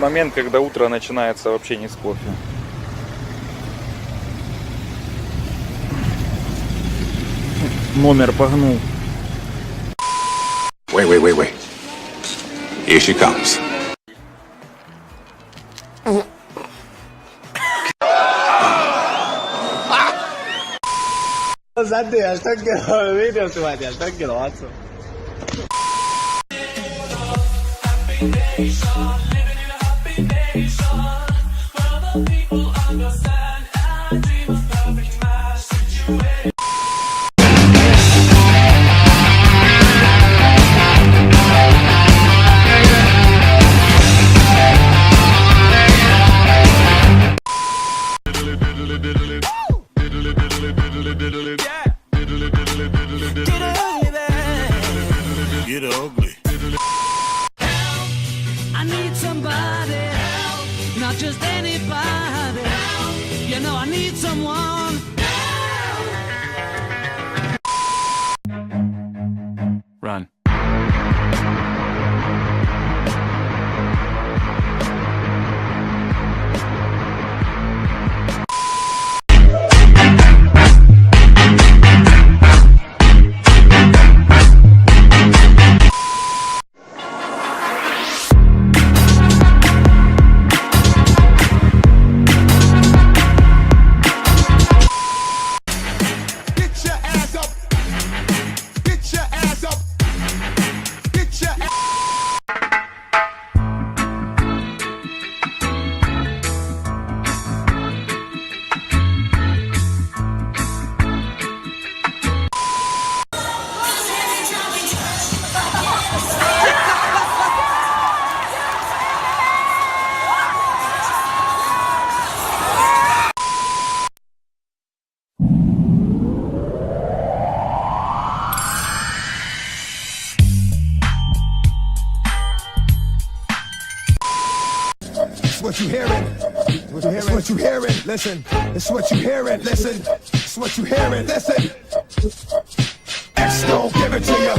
момент, когда утро начинается вообще не с кофе. Номер погнул. Wait. Here she comes. Santi, hashtag videos sumati, hashtag grosso. Get ugly. I need somebody help, not just anybody help. You know I need someone help. Run. What you hearing? It's what you hearing. Listen. It's what you hearing. Listen. It's what you hearing. Listen. X don't give it to you.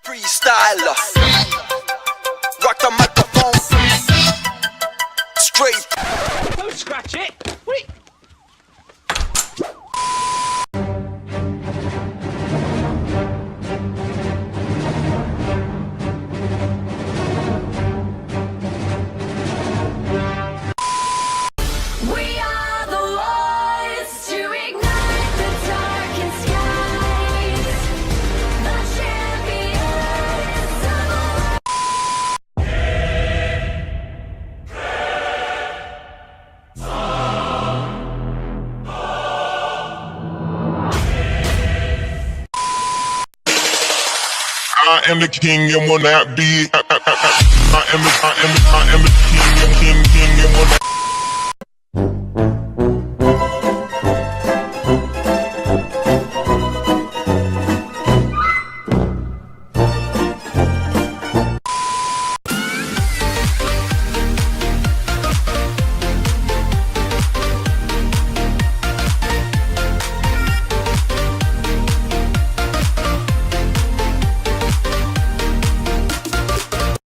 Freestyler, rock the microphone straight. Don't scratch it. Wait. We are the ones to ignite the darkened skies. The champions of the world. I am the king and will not be. I am the king and will not